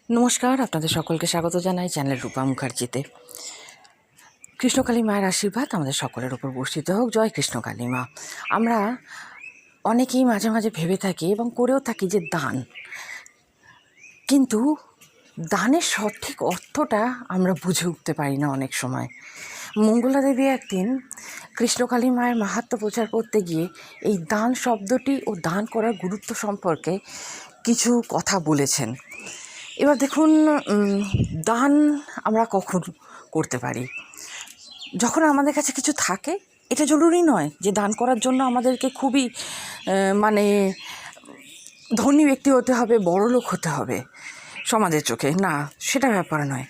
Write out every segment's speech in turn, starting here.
নমস্কার, আপনাদের সকলকে স্বাগত জানাই চ্যানেল রূপা মুখার্জিতে। কৃষ্ণকালী মায়ের আশীর্বাদ আমাদের সকলের উপর বর্ষিত হোক। জয় কৃষ্ণকালী মা। আমরা অনেকেই মাঝে মাঝে ভেবে থাকি এবং করেও থাকি যে দান, কিন্তু দানের সঠিক অর্থটা আমরা বুঝে উঠতে পারি না অনেক সময়। মঙ্গলা দেবী একদিন কৃষ্ণকালী মায়ের মাহাত্ম্য প্রচার করতে গিয়ে এই দান শব্দটি ও দান করার গুরুত্ব সম্পর্কে কিছু কথা বলেছেন। এবার দেখুন, দান আমরা কখন করতে পারি? যখন আমাদের কাছে কিছু থাকে। এটা জরুরি নয় যে দান করার জন্য আমাদেরকে খুবই ধনী ব্যক্তি হতে হবে, বড়লোক হতে হবে সমাজের চোখে, না, সেটা ব্যাপার নয়।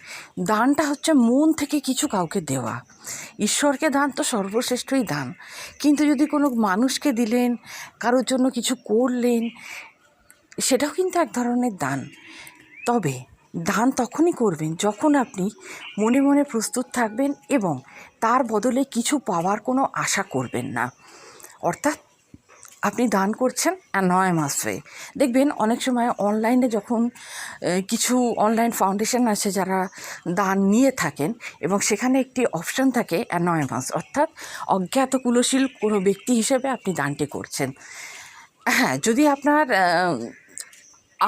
দানটা হচ্ছে মন থেকে কিছু কাউকে দেওয়া। ঈশ্বরকে দান তো সর্বশ্রেষ্ঠই দান, কিন্তু যদি কোনো মানুষকে দিলেন, কারোর জন্য কিছু করলেন, সেটাও কিন্তু এক ধরনের দান। তবে দান তখনই করবেন যখন আপনি মনে মনে প্রস্তুত থাকবেন এবং তার বদলে কিছু পাওয়ার কোনো আশা করবেন না। অর্থাৎ আপনি দান করছেন অ্যানয়মাস হয়ে। দেখবেন অনেক সময় অনলাইনে যখন কিছু অনলাইন ফাউন্ডেশন আছে যারা দান নিয়ে থাকেন, এবং সেখানে একটি অপশান থাকে অ্যানয়মাস, অর্থাৎ অজ্ঞাত কুলশীল কোনো ব্যক্তি হিসেবে আপনি দানটি করছেন। হ্যাঁ, যদি আপনার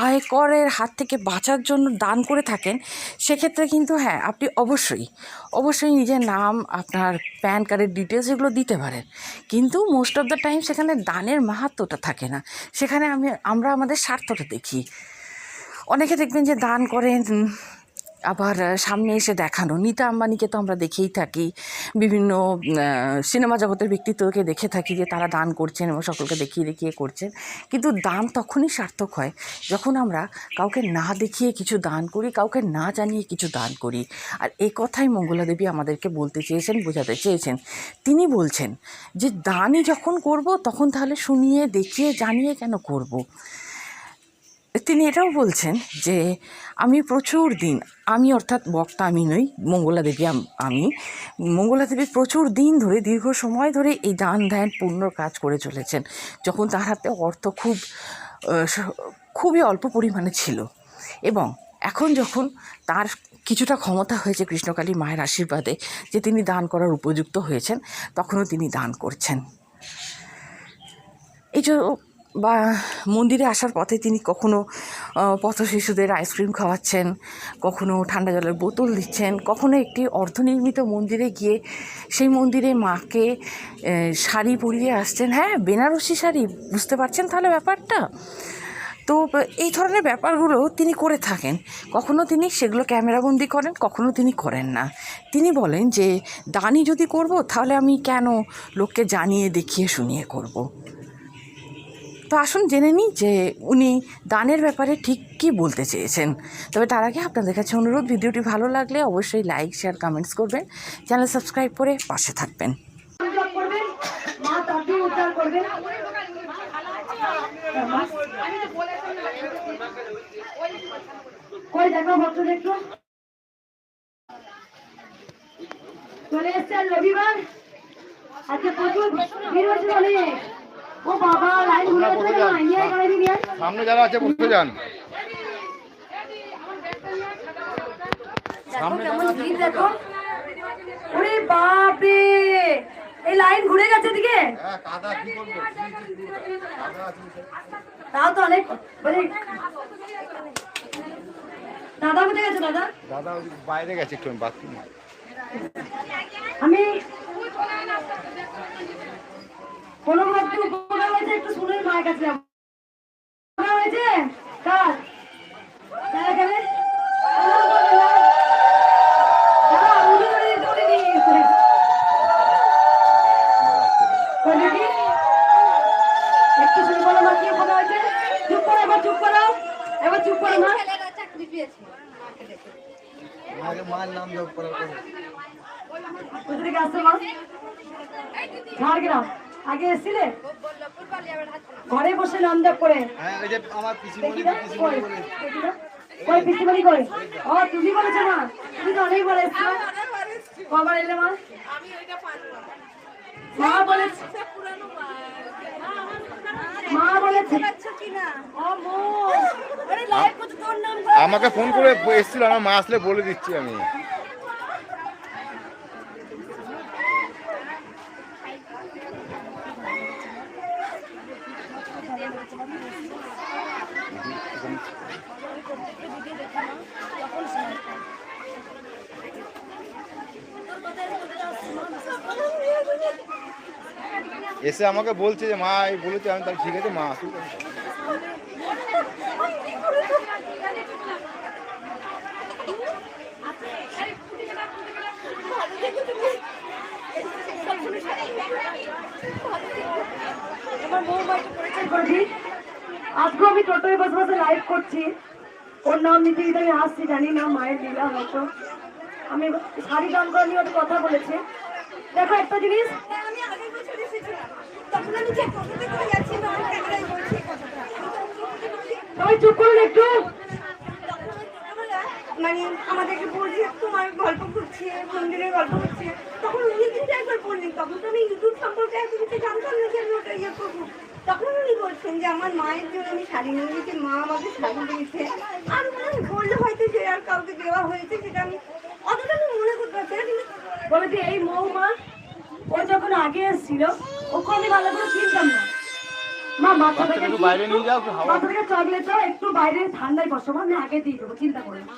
আয়করের হাত থেকে বাঁচার জন্য দান করে থাকেন, সেক্ষেত্রে কিন্তু হ্যাঁ, আপনি অবশ্যই নিজের নাম, আপনার প্যান কার্ডের ডিটেলস এগুলো দিতে পারেন, কিন্তু মোস্ট অফ দ্য টাইম সেখানে দানের মাহাত্ম্যটা থাকে না। সেখানে আমরা আমাদের স্বার্থটা দেখি। অনেকে দেখবেন যে দান করেন আবার সামনে এসে দেখানো। নীতা আম্বানিকে তো আমরা দেখেই থাকি, বিভিন্ন সিনেমা জগতের ব্যক্তিত্বকে দেখে থাকি যে তারা দান করছেন এবং সকলকে দেখিয়ে করছেন। কিন্তু দান তখনই সার্থক হয় যখন আমরা কাউকে না দেখিয়ে কিছু দান করি, কাউকে না জানিয়ে কিছু দান করি। আর এই কথাই মঙ্গলা দেবী আমাদেরকে বলতে চেয়েছেন, বোঝাতে চেয়েছেন। তিনি বলছেন যে দানই যখন করব তখন তাহলে শুনিয়ে দেখিয়ে জানিয়ে কেন করব। তিনি এটাও বলছেন যে আমি অর্থাৎ বক্তা আমি নই, মঙ্গলা দেবী মঙ্গলা দেবী প্রচুর দিন ধরে, দীর্ঘ সময় ধরে এই দান ধ্যান পুণ্যর কাজ করে চলেছেন, যখন তার হাতে অর্থ খুবই অল্প পরিমাণে ছিল। এবং এখন যখন তার কিছুটা ক্ষমতা হয়েছে কৃষ্ণকালী মায়ের আশীর্বাদে, যে তিনি দান করার উপযুক্ত হয়েছেন, তখনও তিনি দান করছেন। এই যে বা মন্দিরে আসার পথে তিনি কখনো পথ শিশুদের আইসক্রিম খাওয়াচ্ছেন, কখনো ঠান্ডা জলের বোতল দিচ্ছেন, কখনো একটি অর্ধনির্মিত মন্দিরে গিয়ে সেই মন্দিরে মাকে শাড়ি পরিয়ে আসছেন। হ্যাঁ, বেনারসি শাড়ি, বুঝতে পারছেন তাহলে ব্যাপারটা? তো এই ধরনের ব্যাপারগুলো তিনি করে থাকেন। কখনো তিনি সেগুলো ক্যামেরাবন্দি করেন, কখনো তিনি করেন না। তিনি বলেন যে দানই যদি করব, তাহলে আমি কেন লোককে জানিয়ে দেখিয়ে শুনিয়ে করব। তো আসুন জেনে নিই যে উনি দানের ব্যাপারে ঠিক কী বলতে চেয়েছেন। তবে তার আগে আপনাদের কাছে অনুরোধ, ভিডিওটি ভালো লাগলে অবশ্যই লাইক, শেয়ার, কমেন্টস করবেন, চ্যানেল সাবস্ক্রাইব করে পাশে থাকবেন। চলে এসছেন রবিবার, আজকে প্রচুর ভিড় হয়েছে অনেক। ও বাবা, লাইন ঘুরে গেছে, সামনে যারা আছে বসে যান। দেখো, ওরে বাপ রে, এই লাইন ঘুরে গেছে দিকে। তাও তো অনেক, দাদা কোথায় গেছে? দাদা বাইরে গেছে একটু বাথরুমে। আমি কোনো ভক্তি উপকার হয়েছে একটু শুনুন মায়ের কাছে। উপকার হয়েছে কার? তারা গেলে একটু শুনে বলো মা, কি উপকার হয়েছে? চুপ করো, এবার চুপ করো মা। চাকরি পেয়েছে, মার নাম জপ করার পরে ঝাড়গ্রাম আগে এসেছিলে, ঘরে বসে নাম জপ করে। কই পিসিমণি কই? ও তুমি বলেছো মা, তুমি তো অনেক বলে এসছো। কবার এলে মা? মা বলেছে মা বলেছে আমাকে ফোন করে এসেছিল, আমার মা আসলে বলে দিচ্ছি আমি। এসে আমাকে বলছে যে মা এই বলেছে, আমি তাহলে ঠিক আছে মা আসুক। আজকে আমি টোটোয় বসে বসে লাইভ করছি। ওর নাম নিতে গিয়ে আমি আসছি, জানি না মায়ের লীলা হয়তো। আমি শাড়ি দাম করা নিয়ে ওর কথা বলেছে। দেখো একটা জিনিস, আমি আগের বছর এসেছিলাম, তখন আমি যে টোটোতে করে যাচ্ছি আমি ক্যামেরায় বলছি কথাটা। সবাই চুপ করুন একটু। মানে আমাদেরকে বলছি তোমার গল্প করছে, মন্দিরের গল্প করছে, তখন উনি কিন্তু একবার বললেন, তখন তো আমি ইউটিউব সম্পর্কে এত কিছু জানতাম না যে আমি ওটা ইয়ে করবো। তখন উনি বলছেন যে আমার মায়ের জন্য আমি শাড়ি নিয়ে গেছি, মা আমাকে শাড়ি দিয়েছে। আর উনি বললে হয়তো যে আর কাউকে দেওয়া হয়েছে, সেটা আমি অতটা আমি মনে করতে পারছি না। কিন্তু বলেছি এই মৌমা, ও যখন আগে এসেছিল ওকে আমি ভালো করে চিনতাম না। মা বাচ্চাটাকে একটু বাইরে নিয়ে যাও, একটু হাওয়া। বাচ্চাটাকে চকলেটটা একটু বাইরে ঠান্ডায় বসো, আমি আগে দিয়ে দেবো, চিন্তা করো না।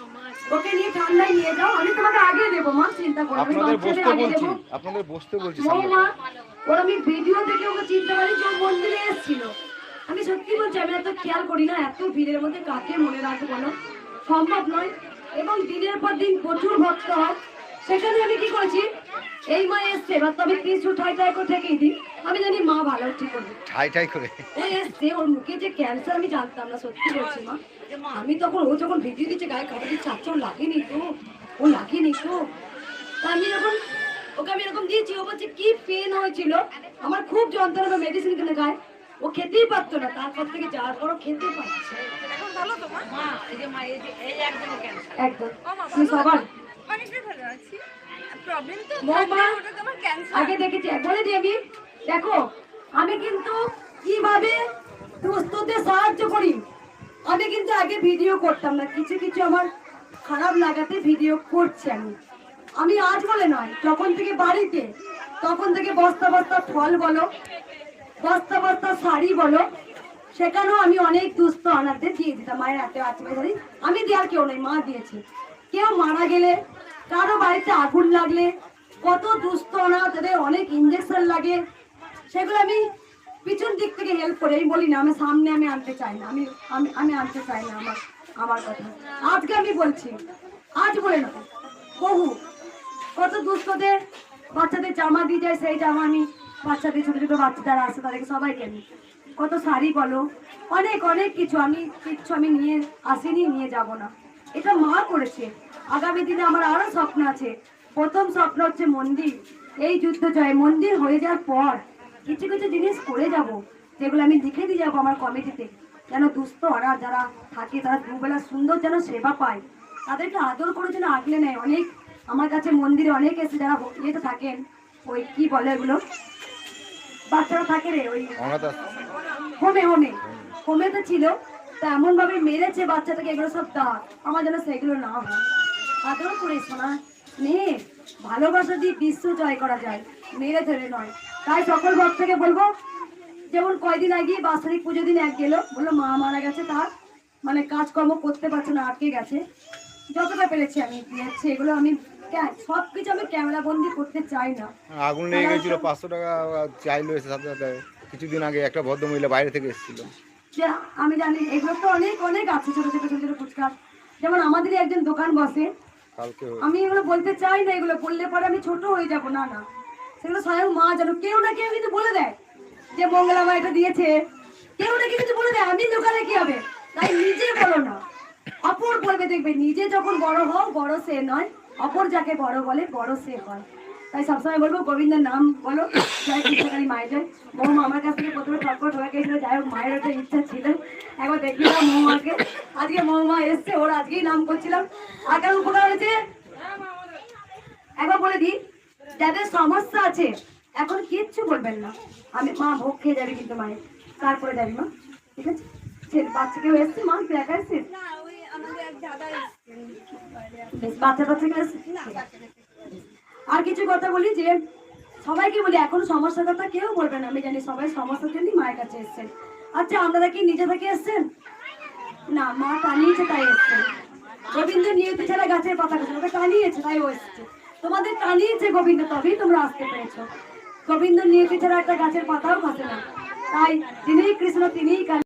ওকে নিয়ে ঠান্ডায় নিয়ে যাও, আমি তোমাকে আগে দেবো মা, চিন্তা করো না। আমি আপনাদের বাচ্চাদের বসতে আগে বলছি, দেবো। আপনাদের বসতে বলছি সামনে। মৌমা, ওর আমি ভিডিও দেখে ওকে চিনতে পারি যে ও মন্দিরে এসেছিল। আমি সত্যি বলছি, আমি এত খেয়াল করি না, এত ভিড়ের মধ্যে কাকে মনে রাখবো বলো, সম্ভব নয়। এবং দিনের পর দিন প্রচুর ভক্ত হয়, সেখানে আমি কি করেছি, এই মা এসছে, এবার তবে কিছু ঠাই ঠাই করে ঠেকেই দিই, আমি জানি মা ভালো ঠিক করবে। ঠাই ঠাই করে ও এসছে, ওর মুখে যে ক্যান্সার আমি জানতাম না, সত্যি বলছি মা। আমি তখন, ও যখন ভিডিও দিচ্ছে গায়ে কাটা দিচ্ছে, আচ্ছা ও লাগেনি তো, ও লাগেনি তো। তা আমি যখন ওকে আমি এরকম দিয়েছি, ও বলছে কি পেন হয়েছিল, আমার খুব যন্ত্রণা, মেডিসিন কিনে খায়, ও খেতেই পারতো না, তারপর থেকে যাওয়ার পরও খেতে পারছে। এখন ভালো তো মা? একদম তুমি সবার অনেকটাই ভালো আছি। প্রবলেম তো মা ওটা তো আমার ক্যান্সার। আগে দেখেছি, বলে দিই আমি, দেখো আমি কিন্তু কিভাবে দুস্থদের সাহায্য করি। আমি কিন্তু আগে ভিডিও করতাম না, কিছু কিছু আমার খারাপ লাগাতে ভিডিও করছি আমি। আমি আজ বলে নয়, যখন থেকে বাড়িতে, তখন থেকে বস্তা বস্তা ফল বলো, বস্তা বস্তা শাড়ি বলো, সেখানেও আমি অনেক দুস্থ অনাথদের দিয়ে দিতাম। মায়ের হাতে আছে শাড়ি আমি দেওয়ার কেউ নেই, মা দিয়েছে। কেউ মারা গেলে, কারো বাড়িতে আগুন লাগলে, কত দুস্থ অনাথদের অনেক ইঞ্জেকশন লাগে, সেগুলো আমি পিছন দিক থেকে হেল্প করে, আমি বলি না আমি সামনে আমি আনতে চাই না, আমি আমি আমি আনতে চাই না আমার আমার কথা। আজকে আমি বলছি, আজ বলে না, বহু কত দুস্থদের বাচ্চাদের জামা দিয়ে যায়, সেই জামা আমি বাচ্চাদের, ছোট ছোট বাচ্চা যারা আছে তাদেরকে সবাইকে আমি, কত শাড়ি বলো, অনেক অনেক কিছু আমি কিচ্ছু আমি নিয়ে আসিনি, নিয়ে যাব না। এটা মা করেছে। আগামী দিনে আমার আরো স্বপ্ন আছে। প্রথম স্বপ্ন হচ্ছে মন্দির, এই যুদ্ধ জয়, মন্দির হয়ে যাওয়ার পর কিছু কিছু জিনিস করে যাব, যেগুলো আমি লিখে দিয়ে যাবো আমার কমিটিতে, যেন দুস্থ ওরা যারা থাকে তারা দুবেলা সুন্দর যেন সেবা পায়, তাদেরকে আদর করে যেন আগলে নেয়। অনেক আমার কাছে মন্দিরে অনেক এসে যারা ইয়েতে থাকেন, ওই কি বলে এগুলো, বাচ্চারা থাকে রে, ওই অনাথ হোমে হোমে হোমেতে ছিল, তা এমন ভাবে মেরেছে বাচ্চাটাকে, এগুলো সব দাগ, আমার যেন সেগুলো না হয়। আদর করে শোনা মেয়ে, ভালোবাসা দিয়ে বিশ্ব জয় করা যায়, মেরে ধরে নয়। তাই সকল ভক্তকে বলবো, যেমন কয়দিন আগে বাৎসরিক পুজো দিন এক গেল, বললো মা মারা গেছে, তার মানে কাজকর্ম করতে পারছে না, আটকে গেছে, যতটা পেরেছি আমি দিয়েছি। এগুলো আমি সবকিছু আমি ক্যামেরা বন্দি করতে চাই না। আগুন লেগে গেছিল, 500 টাকা চাইলো এসে সাথে সাথে। কিছুদিন আগে একটা ভদ্রমহিলা বাইরে থেকে এসেছিল। যে আমি জানি এগুলো তো অনেক অনেক আছে, ছোট ছোট ছোট ছোট ফুচকা, যেমন আমাদেরই একজন দোকান বসে, কালকে আমি এগুলো বলতে চাই না, এগুলো বললে পরে আমি ছোট হয়ে যাব, না না, সেগুলো স্বয়ং মা জানো, কেউ না কেউ কিন্তু বলে দেয় যে মঙ্গলা মা এটা দিয়েছে, কেউ না কেউ কিন্তু বলে দেয়, আমি দোকানে কি হবে, তাই নিজে বলো না, অপর বলবে, দেখবে নিজে যখন বড় হও, বড় সে নয়, অপর যাকে বড় বলে বড় সে হয়। তাই সবসময় বলবো গোবিন্দের নাম বলো, জয় কৃষ্ণকালী মায়ের জয়। মৌমা আমার কাছ থেকে প্রথমে টটপট হয়ে গেছিল, যাই হোক মায়ের একটা ইচ্ছা ছিল, একবার দেখলাম মৌমাকে, আজকে মৌমা এসছে, ওর আজকেই নাম করছিলাম। আগার উপকার হয়েছে, একবার বলে দিই, যাদের সমস্যা আছে এখন কিচ্ছু বলবেন না, আমি মা ভোগ খেয়ে যাবে কিন্তু মায়ের, তারপরে যাবি মা, ঠিক আছে? বাচ্চা কেউ এসছে মা, তুই একা এসছিস? না ওই আমাদের এক দাদা এসেছেন বাইরে। বেশ, বাচ্চা কেউ এসছে? না আর কিছু কথা বলি যে সবাইকে বলি এখন সমস্যার কথা কেউ বলবে না, আমি জানি সবাই সমস্যার জন্যই মায়ের কাছে এসছেন। আচ্ছা আপনারা কি নিজে থেকে এসছেন? না, মা টানিয়েছে তাই এসছেন। গোবিন্দ নিয়তি ছাড়া গাছের পাতা খসে না, ওকে টানিয়েছে তাই ও এসছে। তোমাদের টানিয়েছে গোবিন্দ, তবেই তোমরা আসতে পেরেছো। গোবিন্দ নিয়তি ছাড়া একটা গাছের পাতাও খসে না, তাই তিনিই কৃষ্ণ, তিনিই কালী।